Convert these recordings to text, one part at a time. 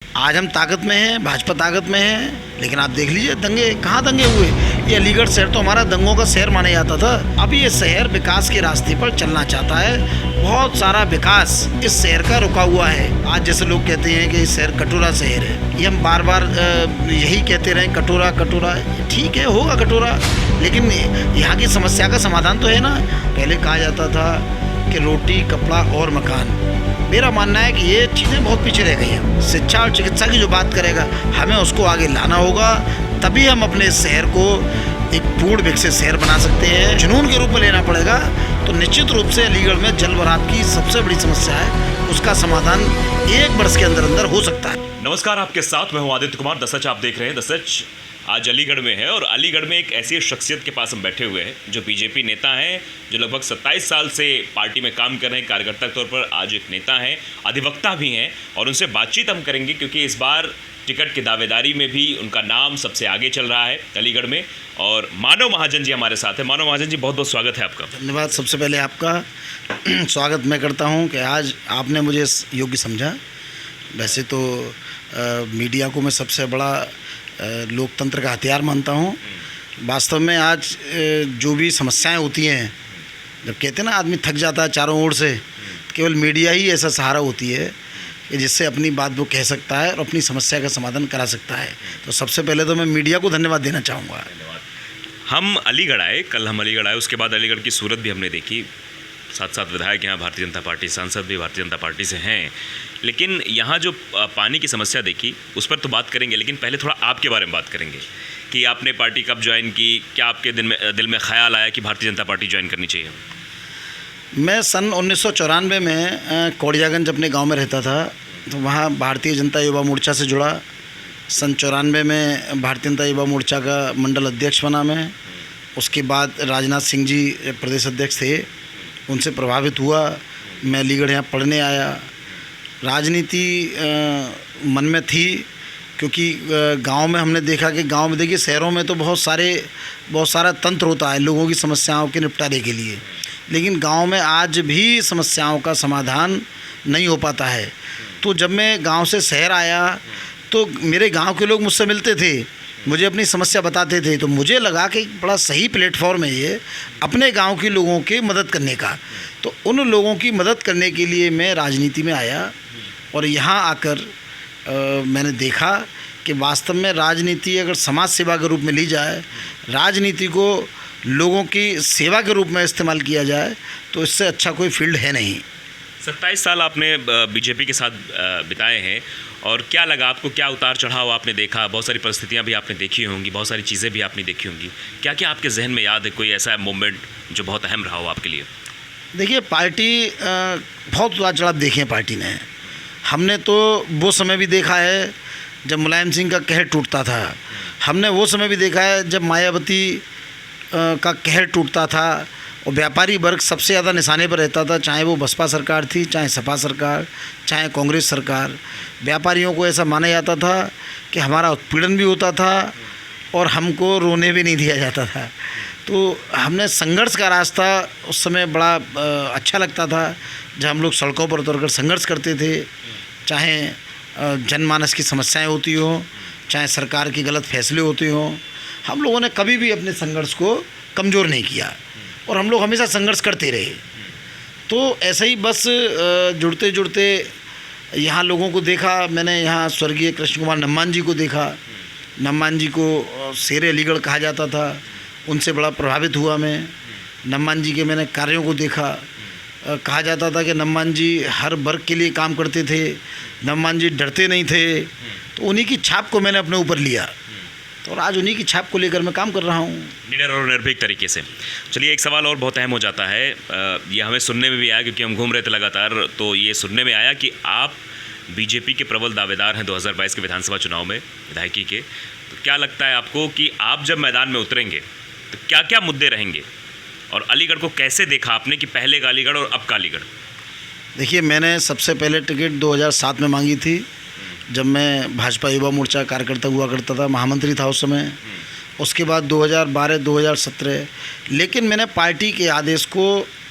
आज हम ताकत में हैं, भाजपा ताकत में है, लेकिन आप देख लीजिए दंगे कहाँ दंगे हुए। ये अलीगढ़ शहर तो हमारा दंगों का शहर माना जाता था। अब ये शहर विकास के रास्ते पर चलना चाहता है। बहुत सारा विकास इस शहर का रुका हुआ है। आज जैसे लोग कहते हैं कि ये शहर कटोरा शहर है, ये हम बार बार यही कहते रहे, कटोरा कटोरा। ठीक है, होगा कटोरा, लेकिन यहाँ की समस्या का समाधान तो है ना। पहले कहा जाता था कि रोटी, कपड़ा और मकान। मेरा मानना है कि ये चीज़ें बहुत पीछे रह गई हैं। शिक्षा और चिकित्सा की जो बात करेगा, हमें उसको आगे लाना होगा, तभी हम अपने शहर को एक पूर्ण विकसित शहर बना सकते हैं। जुनून के रूप में लेना पड़ेगा। तो निश्चित रूप से अलीगढ़ में जल भराव की सबसे बड़ी समस्या है, उसका समाधान 1 वर्ष के अंदर अंदर हो सकता है। नमस्कार, आपके साथ मैं हूं आदित्य कुमार। द सच आप देख रहे हैं। द सच आज अलीगढ़ में है और अलीगढ़ में एक ऐसी शख्सियत के पास हम बैठे हुए हैं जो बीजेपी नेता हैं, जो लगभग 27 साल से पार्टी में काम कर रहे हैं, कार्यकर्ता के तौर पर आज एक नेता हैं, अधिवक्ता भी हैं, और उनसे बातचीत हम करेंगे क्योंकि इस बार टिकट की दावेदारी में भी उनका नाम सबसे आगे चल रहा है अलीगढ़ में। और मानव महाजन जी हमारे साथ हैं। मानव महाजन जी, बहुत बहुत स्वागत है आपका। धन्यवाद। सबसे पहले आपका स्वागत मैं करता हूं कि आज आपने मुझे योग्य समझा। वैसे तो मीडिया को मैं सबसे बड़ा लोकतंत्र का हथियार मानता हूं। वास्तव में आज जो भी समस्याएं होती हैं, जब कहते हैं ना आदमी थक जाता है चारों ओर से, केवल मीडिया ही ऐसा सहारा होती है कि जिससे अपनी बात वो कह सकता है और अपनी समस्या का समाधान करा सकता है। तो सबसे पहले तो मैं मीडिया को धन्यवाद देना चाहूँगा। हम अलीगढ़ आए, कल हम अलीगढ़ आए, उसके बाद अलीगढ़ की सूरत भी हमने देखी। साथ साथ विधायक यहाँ भारतीय जनता पार्टी, सांसद भी भारतीय जनता पार्टी से हैं। लेकिन यहाँ जो पानी की समस्या देखी, उस पर तो बात करेंगे, लेकिन पहले थोड़ा आपके बारे में बात करेंगे कि आपने पार्टी कब ज्वाइन की, क्या आपके दिल में ख्याल आया कि भारतीय जनता पार्टी ज्वाइन करनी चाहिए? मैं सन 1994 में कोड़ियागंज अपने गांव में रहता था, तो वहाँ भारतीय जनता युवा मोर्चा से जुड़ा। सन 94 में भारतीय जनता युवा मोर्चा का मंडल अध्यक्ष बना मैं। उसके बाद राजनाथ सिंह जी प्रदेश अध्यक्ष थे, उनसे प्रभावित हुआ। मैं अलीगढ़ यहाँ पढ़ने आया। राजनीति मन में थी, क्योंकि गांव में हमने देखा कि गांव में देखिए, शहरों में तो बहुत सारा तंत्र होता है लोगों की समस्याओं के निपटारे के लिए, लेकिन गांव में आज भी समस्याओं का समाधान नहीं हो पाता है। तो जब मैं गांव से शहर आया तो मेरे गांव के लोग मुझसे मिलते थे, मुझे अपनी समस्या बताते थे, तो मुझे लगा कि बड़ा सही प्लेटफॉर्म है ये अपने गांव के लोगों की मदद करने का। तो उन लोगों की मदद करने के लिए मैं राजनीति में आया और यहाँ आकर मैंने देखा कि वास्तव में राजनीति अगर समाज सेवा के रूप में ली जाए, राजनीति को लोगों की सेवा के रूप में इस्तेमाल किया जाए, तो इससे अच्छा कोई फील्ड है नहीं। 27 साल आपने बीजेपी के साथ बिताए हैं, और क्या लगा आपको? क्या उतार चढ़ाव आपने देखा? बहुत सारी परिस्थितियां भी आपने देखी होंगी, बहुत सारी चीज़ें भी आपने देखी होंगी। क्या क्या आपके जहन में याद है? कोई ऐसा मोमेंट जो बहुत अहम रहा हो आपके लिए? देखिए, पार्टी बहुत उतार चढ़ाव देखे हैं पार्टी ने। हमने तो वो समय भी देखा है जब मुलायम सिंह का कहर टूटता था। हमने वो समय भी देखा है जब मायावती का कहर टूटता था और व्यापारी वर्ग सबसे ज़्यादा निशाने पर रहता था, चाहे वो बसपा सरकार थी, चाहे सपा सरकार, चाहे कांग्रेस सरकार। व्यापारियों को ऐसा माना जाता था कि हमारा उत्पीड़न भी होता था और हमको रोने भी नहीं दिया जाता था। तो हमने संघर्ष का रास्ता उस समय बड़ा अच्छा लगता था, जब हम लोग सड़कों पर उतरकर संघर्ष करते थे, चाहे जनमानस की समस्याएं होती हो, चाहे सरकार के गलत फैसले होते हों। हम लोगों ने कभी भी अपने संघर्ष को कमज़ोर नहीं किया और हम लोग हमेशा संघर्ष करते रहे। तो ऐसे ही बस जुड़ते जुड़ते यहाँ लोगों को देखा मैंने। यहाँ स्वर्गीय कृष्ण कुमार नम्मान जी को देखा। नम्मान जी को शेर अलीगढ़ कहा जाता था, उनसे बड़ा प्रभावित हुआ मैं। नम्मान जी के मैंने कार्यों को देखा। कहा जाता था कि नम्मान जी हर वर्ग के लिए काम करते थे, नम्मान जी डरते नहीं थे। तो उन्हीं की छाप को मैंने अपने ऊपर लिया, तो आज उन्हीं की छाप को लेकर मैं काम कर रहा हूँ, निडर और निर्भीक तरीके से। चलिए, एक सवाल और बहुत अहम हो जाता है। ये हमें सुनने में भी आया, क्योंकि हम घूम रहे थे लगातार, तो ये सुनने में आया कि आप बीजेपी के प्रबल दावेदार हैं 2022 के विधानसभा चुनाव में विधायकी के। तो क्या लगता है आपको कि आप जब मैदान में उतरेंगे तो क्या क्या मुद्दे रहेंगे, और अलीगढ़ को कैसे देखा आपने कि पहले का अलीगढ़ और अब का अलीगढ़? देखिए, मैंने सबसे पहले टिकट 2007 में मांगी थी, जब मैं भाजपा युवा मोर्चा कार्यकर्ता हुआ करता था, महामंत्री था उस समय। उसके बाद 2012, 2017, लेकिन मैंने पार्टी के आदेश को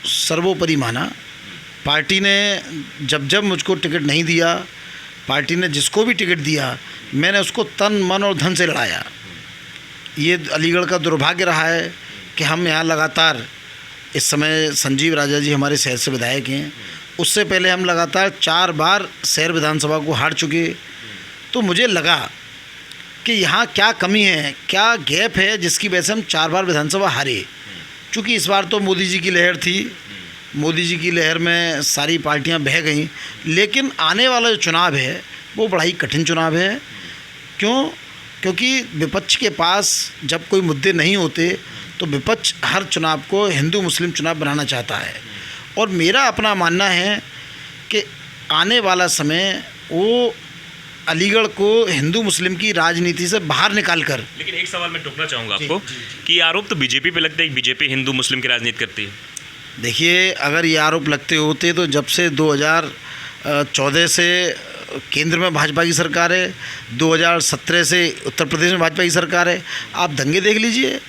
सर्वोपरि माना। पार्टी ने जब मुझको टिकट नहीं दिया पार्टी ने जिसको भी टिकट दिया मैंने उसको तन मन और धन से लड़ाया। ये अलीगढ़ का दुर्भाग्य रहा है कि हम यहाँ लगातार, इस समय संजीव राजा जी हमारे शहर से विधायक हैं, उससे पहले हम लगातार 4 बार शहर विधानसभा को हार चुके। तो मुझे लगा कि यहाँ क्या कमी है, क्या गैप है जिसकी वजह से हम 4 बार विधानसभा हारे। चूँकि इस बार तो मोदी जी की लहर थी, मोदी जी की लहर में सारी पार्टियां बह गईं, लेकिन आने वाला जो चुनाव है वो बड़ा ही कठिन चुनाव है। क्योंकि विपक्ष के पास जब कोई मुद्दे नहीं होते तो विपक्ष हर चुनाव को हिंदू मुस्लिम चुनाव बनाना चाहता है। और मेरा अपना मानना है कि आने वाला समय वो अलीगढ़ को हिंदू मुस्लिम की राजनीति से बाहर निकाल कर। लेकिन एक सवाल मैं टोकना चाहूँगा आपको कि ये आरोप तो बीजेपी पे लगता है कि बीजेपी हिंदू मुस्लिम की राजनीति करती है। देखिए, अगर ये आरोप लगते होते तो जब से 2014 से केंद्र में भाजपा की सरकार है, 2017 से उत्तर प्रदेश में भाजपा की सरकार है, आप दंगे देख लीजिए।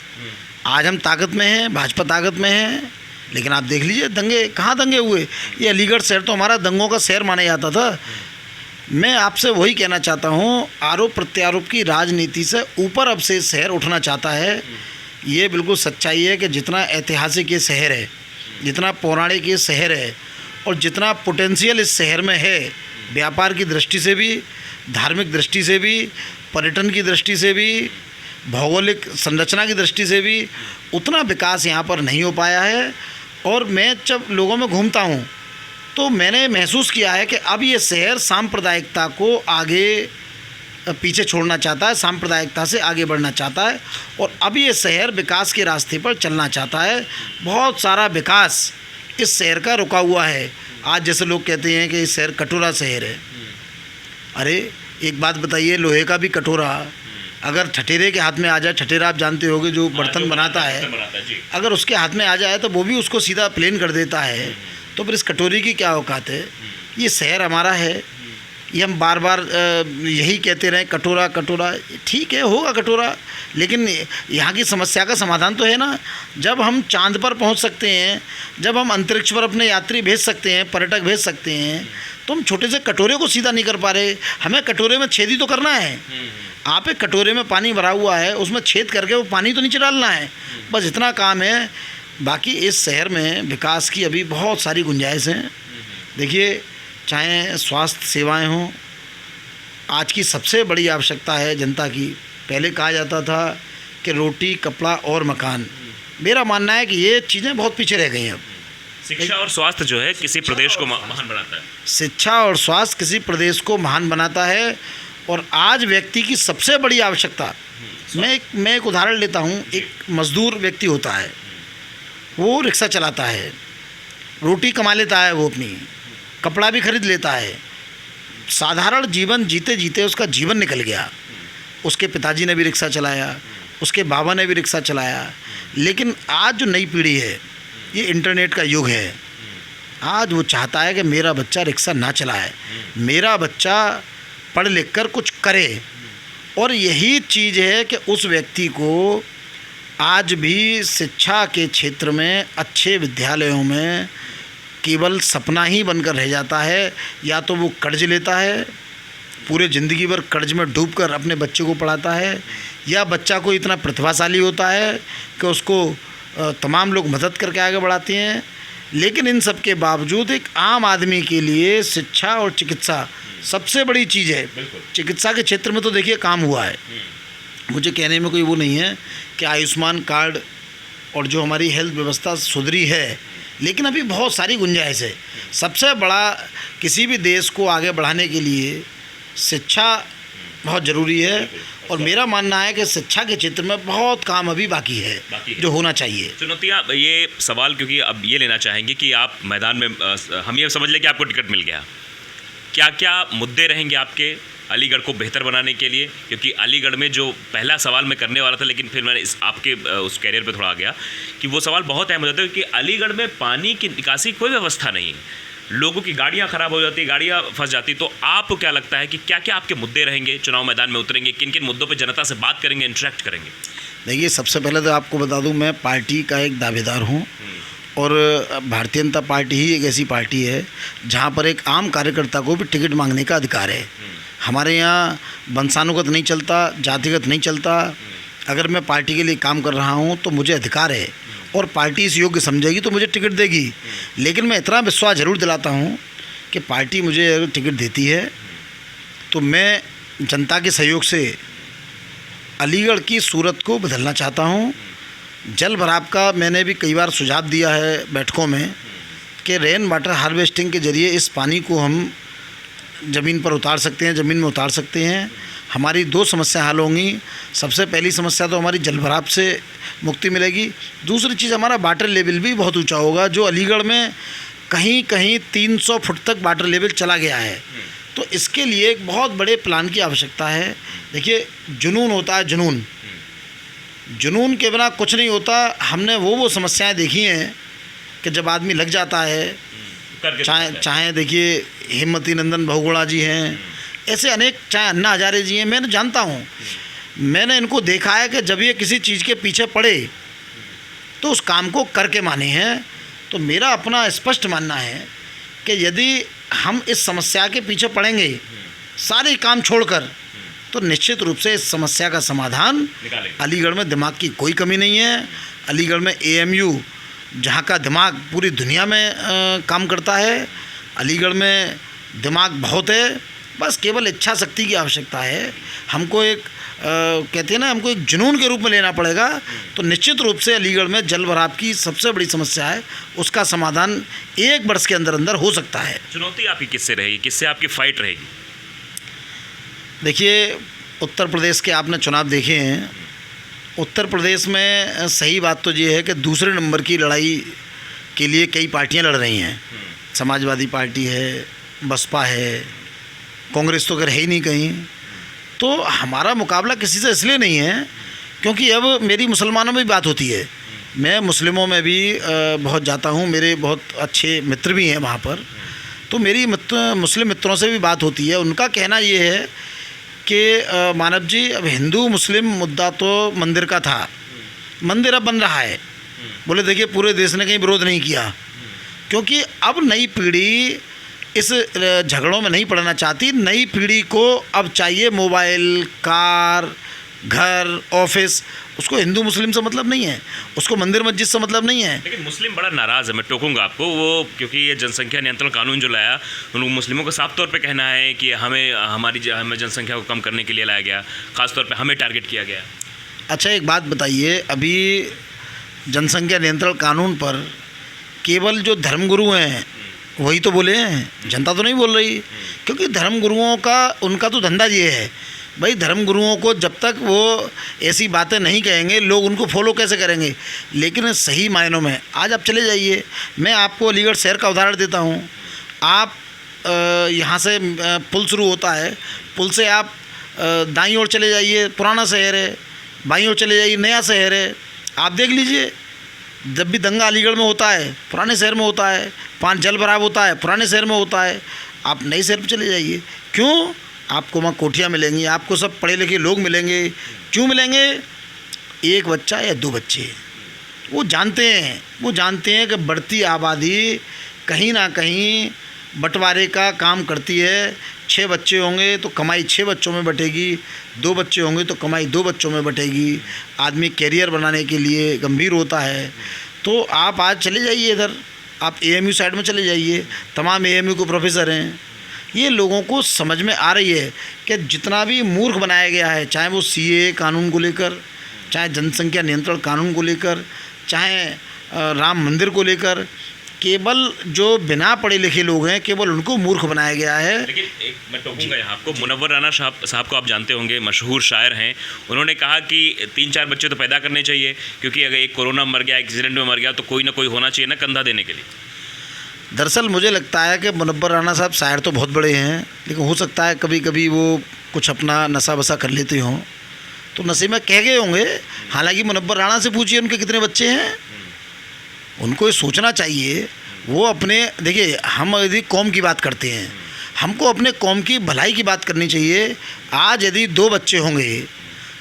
आज हम ताकत में हैं, भाजपा ताकत में है, लेकिन आप देख लीजिए दंगे कहाँ दंगे हुए। ये अलीगढ़ शहर तो हमारा दंगों का शहर माना जाता था। मैं आपसे वही कहना चाहता हूँ, आरोप प्रत्यारोप की राजनीति से ऊपर अब से शहर उठना चाहता है। ये बिल्कुल सच्चाई है कि जितना ऐतिहासिक ये शहर है, जितना पौराणिक ये शहर है और जितना पोटेंशियल इस शहर में है, व्यापार की दृष्टि से भी, धार्मिक दृष्टि से भी, पर्यटन की दृष्टि से भी, भौगोलिक संरचना की दृष्टि से भी, उतना विकास यहाँ पर नहीं हो पाया है। और मैं जब लोगों में घूमता हूँ तो मैंने महसूस किया है कि अब ये शहर सांप्रदायिकता को आगे पीछे छोड़ना चाहता है, सांप्रदायिकता से आगे बढ़ना चाहता है और अब ये शहर विकास के रास्ते पर चलना चाहता है। बहुत सारा विकास इस शहर का रुका हुआ है। आज जैसे लोग कहते हैं कि इस शहर कटोरा शहर है। अरे एक बात बताइए, लोहे का भी कटोरा अगर ठठेरे के हाथ में आ जाए, ठठेरा आप जानते होंगे जो बर्तन बनाता है, अगर उसके हाथ में आ जाए तो वो भी उसको सीधा प्लेन कर देता है। तो फिर इस कटोरी की क्या औकात है। ये शहर हमारा है, ये हम बार बार यही कहते रहें कटोरा कटोरा। ठीक है, होगा कटोरा, लेकिन यहाँ की समस्या का समाधान तो है ना। जब हम चांद पर पहुँच सकते हैं, जब हम अंतरिक्ष पर अपने यात्री भेज सकते हैं, पर्यटक भेज सकते हैं, तो हम छोटे से कटोरे को सीधा नहीं कर पा रहे। हमें कटोरे में छेद ही तो करना है। आप एक कटोरे में पानी भरा हुआ है, उसमें छेद करके वो पानी तो नीचे डालना है, बस इतना काम है। बाकी इस शहर में विकास की अभी बहुत सारी गुंजाइश हैं। देखिए, चाहे स्वास्थ्य सेवाएं हों, आज की सबसे बड़ी आवश्यकता है जनता की। पहले कहा जाता था कि रोटी, कपड़ा और मकान। मेरा मानना है कि ये चीज़ें बहुत पीछे रह गई हैं। अब शिक्षा और स्वास्थ्य जो है किसी प्रदेश को महान बनाता है। शिक्षा और स्वास्थ्य किसी प्रदेश को महान बनाता है। और आज व्यक्ति की सबसे बड़ी आवश्यकता, मैं एक उदाहरण लेता हूँ। एक मज़दूर व्यक्ति होता है, वो रिक्शा चलाता है, रोटी कमा लेता है, वो अपनी कपड़ा भी खरीद लेता है, साधारण जीवन जीते जीते उसका जीवन निकल गया। उसके पिताजी ने भी रिक्शा चलाया, उसके बाबा ने भी रिक्शा चलाया। लेकिन आज जो नई पीढ़ी है, ये इंटरनेट का युग है। आज वो चाहता है कि मेरा बच्चा रिक्शा ना चलाए, मेरा बच्चा पढ़ लिख कर कुछ करे। और यही चीज़ है कि उस व्यक्ति को आज भी शिक्षा के क्षेत्र में, अच्छे विद्यालयों में केवल सपना ही बनकर रह जाता है। या तो वो कर्ज लेता है, पूरे ज़िंदगी भर कर्ज में डूबकर अपने बच्चे को पढ़ाता है, या बच्चा को इतना प्रतिभाशाली होता है कि उसको तमाम लोग मदद करके आगे बढ़ाते हैं। लेकिन इन सब के बावजूद एक आम आदमी के लिए शिक्षा और चिकित्सा सबसे बड़ी चीज़ है। चिकित्सा के क्षेत्र में तो देखिए काम हुआ है। मुझे कहने में कोई वो नहीं है कि आयुष्मान कार्ड और जो हमारी हेल्थ व्यवस्था सुधरी है, लेकिन अभी बहुत सारी गुंजाइश है। सबसे बड़ा किसी भी देश को आगे बढ़ाने के लिए शिक्षा बहुत ज़रूरी है। और मेरा मानना है कि शिक्षा के क्षेत्र में बहुत काम अभी बाकी है जो होना चाहिए। चुनौतियाँ, ये सवाल क्योंकि अब ये लेना चाहेंगे कि आप मैदान में, हम ये समझ लें कि आपको टिकट मिल गया, क्या क्या मुद्दे रहेंगे आपके अलीगढ़ को बेहतर बनाने के लिए? क्योंकि अलीगढ़ में जो पहला सवाल मैं करने वाला था, लेकिन फिर मैंने आपके उस कैरियर पे थोड़ा आ गया कि वो सवाल बहुत अहम हो जाता है कि अलीगढ़ में पानी की निकासी कोई व्यवस्था नहीं है, लोगों की गाड़ियाँ ख़राब हो जाती, गाड़ियाँ फंस जाती। तो आपको क्या लगता है कि क्या क्या आपके मुद्दे रहेंगे? चुनाव मैदान में उतरेंगे, किन किन मुद्दों पर जनता से बात करेंगे, इंटरेक्ट करेंगे? देखिए, सबसे पहले तो आपको बता दूं, मैं पार्टी का एक दावेदार हूं। और भारतीय जनता पार्टी ही एक ऐसी पार्टी है जहां पर एक आम कार्यकर्ता को भी टिकट मांगने का अधिकार है। हमारे यहाँ वंशानुगत नहीं चलता, जातिगत नहीं चलता। अगर मैं पार्टी के लिए काम कर रहा हूँ तो मुझे अधिकार है और पार्टी इस योग्य समझेगी तो मुझे टिकट देगी। लेकिन मैं इतना विश्वास ज़रूर दिलाता हूँ कि पार्टी मुझे अगर टिकट देती है तो मैं जनता के सहयोग से अलीगढ़ की सूरत को बदलना चाहता हूँ। जल भराव का मैंने भी कई बार सुझाव दिया है बैठकों में कि रेन वाटर हार्वेस्टिंग के ज़रिए इस पानी को हम ज़मीन पर उतार सकते हैं, ज़मीन में उतार सकते हैं। हमारी 2 समस्या हल होंगी। सबसे पहली समस्या तो हमारी जल भराव से मुक्ति मिलेगी। दूसरी चीज़, हमारा वाटर लेवल भी बहुत ऊंचा होगा, जो अलीगढ़ में कहीं कहीं 300 फुट तक वाटर लेवल चला गया है। तो इसके लिए एक बहुत बड़े प्लान की आवश्यकता है। देखिए, जुनून होता है, जुनून के बिना कुछ नहीं होता। हमने वो समस्याएं देखी हैं कि जब आदमी लग जाता है, चाहे देखिए हिम्मती नंदन बहुगुणा जी हैं, ऐसे अनेक, चाहे अन्ना हजारे जी हैं, मैं जानता हूँ, मैंने इनको देखा है कि जब ये किसी चीज़ के पीछे पड़े तो उस काम को करके माने हैं। तो मेरा अपना स्पष्ट मानना है कि यदि हम इस समस्या के पीछे पड़ेंगे सारे काम छोड़कर, तो निश्चित रूप से इस समस्या का समाधान अलीगढ़ में दिमाग की कोई कमी नहीं है। अलीगढ़ में AMU, जहाँ का दिमाग पूरी दुनिया में काम करता है, अलीगढ़ में दिमाग बहुत है। बस केवल इच्छा शक्ति की आवश्यकता है। हमको एक कहते हैं ना, हमको एक जुनून के रूप में लेना पड़ेगा। तो निश्चित रूप से अलीगढ़ में जल भराव की सबसे बड़ी समस्या है, उसका समाधान 1 वर्ष के अंदर अंदर हो सकता है। चुनौती आपकी किससे रहेगी, किससे आपकी फाइट रहेगी? देखिए, उत्तर प्रदेश के आपने चुनाव देखे हैं। उत्तर प्रदेश में सही बात तो ये है कि दूसरे नंबर की लड़ाई के लिए कई पार्टियां लड़ रही हैं। समाजवादी पार्टी है, बसपा है, कांग्रेस तो अगर है ही नहीं कहीं। तो हमारा मुकाबला किसी से इसलिए नहीं है क्योंकि अब मेरी मुसलमानों में भी बात होती है। मैं मुस्लिमों में भी बहुत जाता हूँ, मेरे बहुत अच्छे मित्र भी हैं वहाँ पर। तो मेरी मुस्लिम मित्रों से भी बात होती है। उनका कहना ये है कि मानव जी, अब हिंदू मुस्लिम मुद्दा तो मंदिर का था, मंदिर अब बन रहा है। बोले देखिए, पूरे देश ने कहीं विरोध नहीं किया, क्योंकि अब नई पीढ़ी इस झगड़ों में नहीं पड़ना चाहती। नई पीढ़ी को अब चाहिए मोबाइल, कार, घर, ऑफिस। उसको हिंदू मुस्लिम से मतलब नहीं है, उसको मंदिर मस्जिद से मतलब नहीं है। लेकिन मुस्लिम बड़ा नाराज़ है, मैं टोकूंगा आपको, वो क्योंकि ये जनसंख्या नियंत्रण कानून जो लाया, उन मुस्लिमों का साफ तौर पे कहना है कि हमें जनसंख्या को कम करने के लिए लाया गया, ख़ास तौर पे हमें टारगेट किया गया। अच्छा, एक बात बताइए, अभी जनसंख्या नियंत्रण कानून पर केवल जो धर्मगुरु हैं वही तो बोले हैं, जनता तो नहीं बोल रही। क्योंकि धर्मगुरुओं का, उनका तो धंधा ये है भाई, धर्मगुरुओं को जब तक वो ऐसी बातें नहीं कहेंगे, लोग उनको फॉलो कैसे करेंगे। लेकिन सही मायनों में आज आप चले जाइए, मैं आपको अलीगढ़ शहर का उदाहरण देता हूँ। आप यहाँ से पुल शुरू होता है, पुल से आप दाईं ओर चले जाइए, पुराना शहर है, बाईं ओर चले जाइए, नया शहर है। आप देख लीजिए, जब भी दंगा अलीगढ़ में होता है पुराने शहर में होता है, जल भराव होता है पुराने शहर में होता है। आप नए शहर पर चले जाइए, क्यों? आपको वहाँ कोठियाँ मिलेंगी, आपको सब पढ़े लिखे लोग मिलेंगे। क्यों मिलेंगे? 1 बच्चा या 2 बच्चे। वो जानते हैं कि बढ़ती आबादी कहीं ना कहीं बंटवारे का काम करती है। 6 बच्चे होंगे तो कमाई 6 बच्चों में बटेगी, 2 बच्चे होंगे तो कमाई 2 बच्चों में बटेगी। आदमी कैरियर बनाने के लिए गंभीर होता है। तो आप आज चले जाइए इधर, आप AMU साइड में चले जाइए, तमाम AMU के प्रोफेसर हैं। ये लोगों को समझ में आ रही है कि जितना भी मूर्ख बनाया गया है, चाहे वो CAA कानून को लेकर, चाहे जनसंख्या नियंत्रण कानून को लेकर, चाहे राम मंदिर को लेकर, केवल जो बिना पढ़े लिखे लोग हैं केवल उनको मूर्ख बनाया गया है। लेकिन एक मैं टोकूंगा यहाँ आपको, मुनव्वर राना साहब को आप जानते होंगे, मशहूर शायर हैं। उन्होंने कहा कि 3-4 बच्चे तो पैदा करने चाहिए, क्योंकि अगर एक कोरोना मर गया, एक्सीडेंट में मर गया, तो कोई ना कोई होना चाहिए ना कंधा देने के लिए। दरअसल मुझे लगता है कि मुनव्वर राना साहब शायर तो बहुत बड़े हैं, लेकिन हो सकता है कभी कभी वो कुछ अपना नशा वसा कर लेते हों, तो नशे में कह गए होंगे। हालांकि मुनव्वर राना से पूछिए उनके कितने बच्चे हैं, उनको ये सोचना चाहिए। वो अपने, देखिए, हम यदि कौम की बात करते हैं, हमको अपने कौम की भलाई की बात करनी चाहिए। आज यदि 2 बच्चे होंगे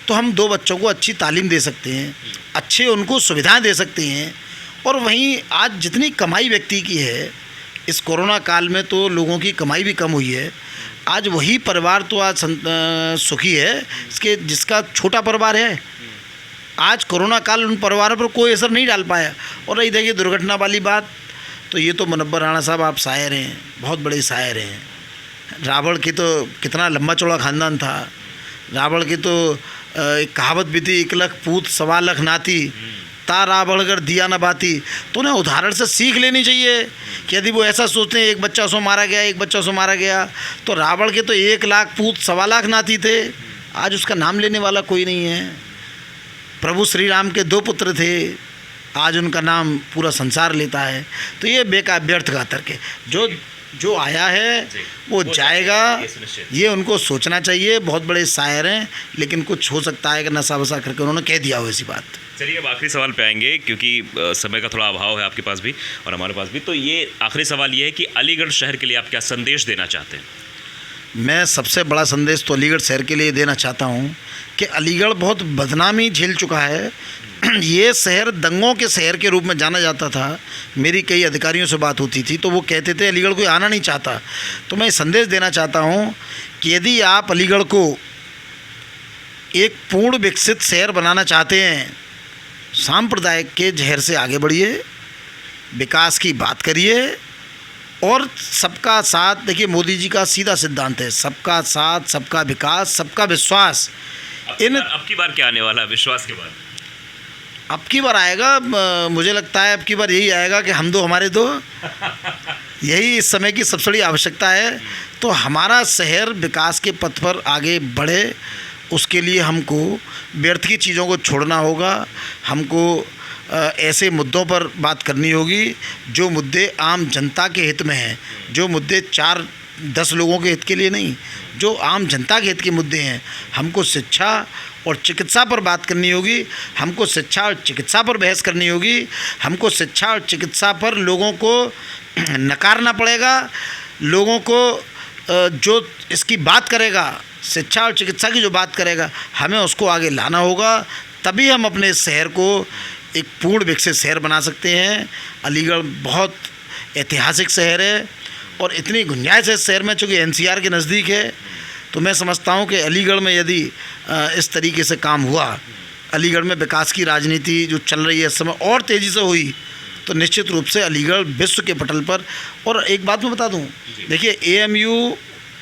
तो हम 2 बच्चों को अच्छी तालीम दे सकते हैं, अच्छे उनको सुविधाएं दे सकते हैं। और वहीं आज जितनी कमाई व्यक्ति की है, इस कोरोना काल में तो लोगों की कमाई भी कम हुई है। आज वही परिवार तो आज सुखी है इसके जिसका छोटा परिवार है। आज कोरोना काल उन परिवारों पर कोई असर नहीं डाल पाया। और रही देखिए दुर्घटना वाली बात, तो ये तो मुनव्वर राणा साहब आप शायर हैं, बहुत बड़े शायर हैं। रावण की तो कितना लंबा चौड़ा ख़ानदान था। रावण की तो एक कहावत भी थी, 1 लाख पूत 1.25 लाख नाती, ता रावण अगर दिया न बाती। तो उन्हें उदाहरण से सीख लेनी चाहिए कि यदि वो ऐसा सोचते हैं एक बच्चा उसमें मारा गया, एक बच्चा उसमें मारा गया, तो रावण के तो 1 लाख पूत 1.25 लाख नाती थे। आज उसका नाम लेने वाला कोई नहीं है। प्रभु श्री राम के 2 पुत्र थे, आज उनका नाम पूरा संसार लेता है। तो ये बेकार व्यर्थ का तर्क है। जो आया है वो जाएगा, ये उनको सोचना चाहिए। बहुत बड़े शायर हैं, लेकिन कुछ हो सकता है कि नशा वशा करके उन्होंने कह दिया हो ऐसी बात। चलिए अब आखिरी सवाल पे आएंगे, क्योंकि समय का थोड़ा अभाव है आपके पास भी और हमारे पास भी। तो ये आखिरी सवाल ये है कि अलीगढ़ शहर के लिए आप क्या संदेश देना चाहते हैं? मैं सबसे बड़ा संदेश तो अलीगढ़ शहर के लिए देना चाहता हूँ कि अलीगढ़ बहुत बदनामी झेल चुका है। ये शहर दंगों के शहर के रूप में जाना जाता था। मेरी कई अधिकारियों से बात होती थी तो वो कहते थे अलीगढ़ कोई आना नहीं चाहता। तो मैं संदेश देना चाहता हूँ कि यदि आप अलीगढ़ को एक पूर्ण विकसित शहर बनाना चाहते हैं, सांप्रदायिक के जहर से आगे बढ़िए, विकास की बात करिए और सबका साथ। देखिए मोदी जी का सीधा सिद्धांत है, सबका साथ, सबका विकास, सबका विश्वास। अब की बार क्या आने वाला है विश्वास के बाद? अब की बार आएगा, मुझे लगता है अब की बार यही आएगा कि हम दो हमारे दो। यही इस समय की सबसे बड़ी आवश्यकता है। तो हमारा शहर विकास के पथ पर आगे बढ़े, उसके लिए हमको व्यर्थ की चीज़ों को छोड़ना होगा। हमको ऐसे मुद्दों पर बात करनी होगी जो मुद्दे आम जनता के हित में हैं, जो मुद्दे 4-10 लोगों के हित के लिए नहीं, जो आम जनता के हित के मुद्दे हैं। हमको शिक्षा और चिकित्सा पर बात करनी होगी, हमको शिक्षा और चिकित्सा पर बहस करनी होगी, हमको शिक्षा और चिकित्सा पर लोगों को नकारना पड़ेगा। लोगों को जो इसकी बात करेगा, शिक्षा और चिकित्सा की जो बात करेगा, हमें उसको आगे लाना होगा। तभी हम अपने शहर को एक पूर्ण विकसित शहर बना सकते हैं। अलीगढ़ बहुत ऐतिहासिक शहर है और इतनी गुंजाइश है इस शहर में, चूँकि एनसीआर के नज़दीक है। तो मैं समझता हूँ कि अलीगढ़ में यदि इस तरीके से काम हुआ, अलीगढ़ में विकास की राजनीति जो चल रही है इस समय और तेज़ी से हुई, तो निश्चित रूप से अलीगढ़ विश्व के पटल पर। और एक बात मैं बता दूँ, देखिए एएमयू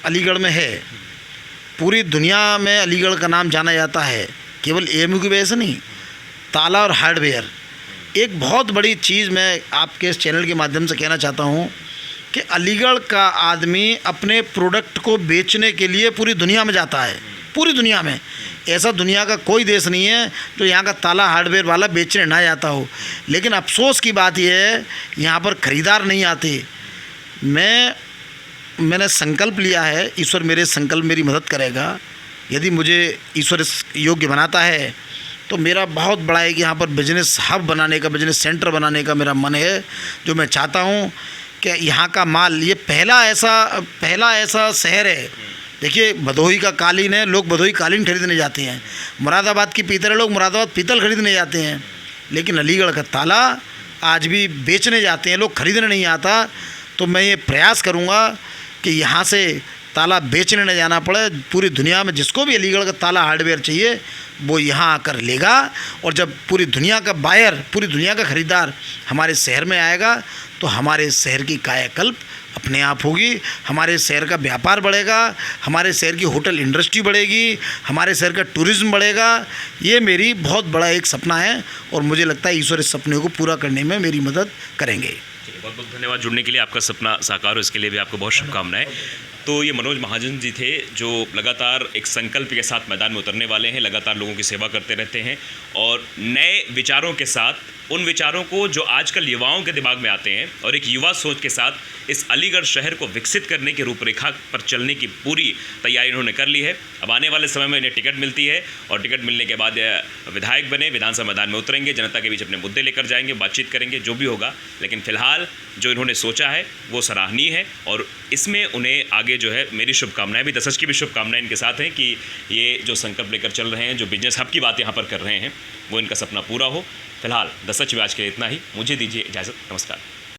अलीगढ़ में है, पूरी दुनिया में अलीगढ़ का नाम जाना जाता है, केवल एएमयू की वजह से नहीं। ताला और हार्डवेयर, एक बहुत बड़ी चीज़ मैं आपके इस चैनल के माध्यम से कहना चाहता हूँ कि अलीगढ़ का आदमी अपने प्रोडक्ट को बेचने के लिए पूरी दुनिया में जाता है। पूरी दुनिया में ऐसा दुनिया का कोई देश नहीं है जो यहाँ का ताला हार्डवेयर वाला बेचने ना जाता हो। लेकिन अफसोस की बात यह है यहाँ पर ख़रीदार नहीं आते। मैंने संकल्प लिया है, ईश्वर मेरे संकल्प मेरी मदद करेगा। यदि मुझे ईश्वर इस योग्य बनाता है तो मेरा बहुत बड़ा है कि यहाँ पर बिजनेस हब बनाने का, बिजनेस सेंटर बनाने का मेरा मन है। जो मैं चाहता हूँ कि यहाँ का माल, ये पहला ऐसा शहर है। देखिए भदोही का कालीन है, लोग भदोही कालीन खरीदने जाते हैं। मुरादाबाद की पीतल है, लोग मुरादाबाद पीतल खरीदने जाते हैं। लेकिन अलीगढ़ का ताला आज भी बेचने जाते हैं, लोग खरीदने नहीं आता। तो मैं ये प्रयास करूँगा कि यहाँ से ताला बेचने न जाना पड़े। पूरी दुनिया में जिसको भी अलीगढ़ का ताला हार्डवेयर चाहिए वो यहाँ आकर लेगा। और जब पूरी दुनिया का बायर, पूरी दुनिया का ख़रीदार हमारे शहर में आएगा तो हमारे शहर की कायाकल्प अपने आप होगी, हमारे शहर का व्यापार बढ़ेगा, हमारे शहर की होटल इंडस्ट्री बढ़ेगी, हमारे शहर का टूरिज़्म बढ़ेगा। ये मेरी बहुत बड़ा एक सपना है और मुझे लगता है ईश्वर इस सपने को पूरा करने में मेरी मदद करेंगे। बहुत बहुत धन्यवाद जुड़ने के लिए। आपका सपना साकार हो इसके लिए भी आपको बहुत शुभकामनाएं। तो ये मनोज महाजन जी थे जो लगातार एक संकल्प के साथ मैदान में उतरने वाले हैं, लगातार लोगों की सेवा करते रहते हैं और नए विचारों के साथ, उन विचारों को जो आजकल युवाओं के दिमाग में आते हैं और एक युवा सोच के साथ इस अलीगढ़ शहर को विकसित करने की रूपरेखा पर चलने की पूरी तैयारी उन्होंने कर ली है। अब आने वाले समय में इन्हें टिकट मिलती है और टिकट मिलने के बाद विधायक बने, विधानसभा मैदान में उतरेंगे, जनता के बीच अपने मुद्दे लेकर जाएंगे, बातचीत करेंगे, जो भी होगा। लेकिन फिलहाल जो इन्होंने सोचा है वो सराहनीय है और इसमें उन्हें आगे जो है मेरी शुभकामनाएं भी, दसच की भी शुभकामनाएं इनके साथ हैं कि ये जो संकल्प लेकर चल रहे हैं, जो बिजनेस हब की बात यहाँ पर कर रहे हैं, वो इनका सपना पूरा हो। फिलहाल दसच में आज के लिए इतना ही। मुझे दीजिए इजाज़त। नमस्कार।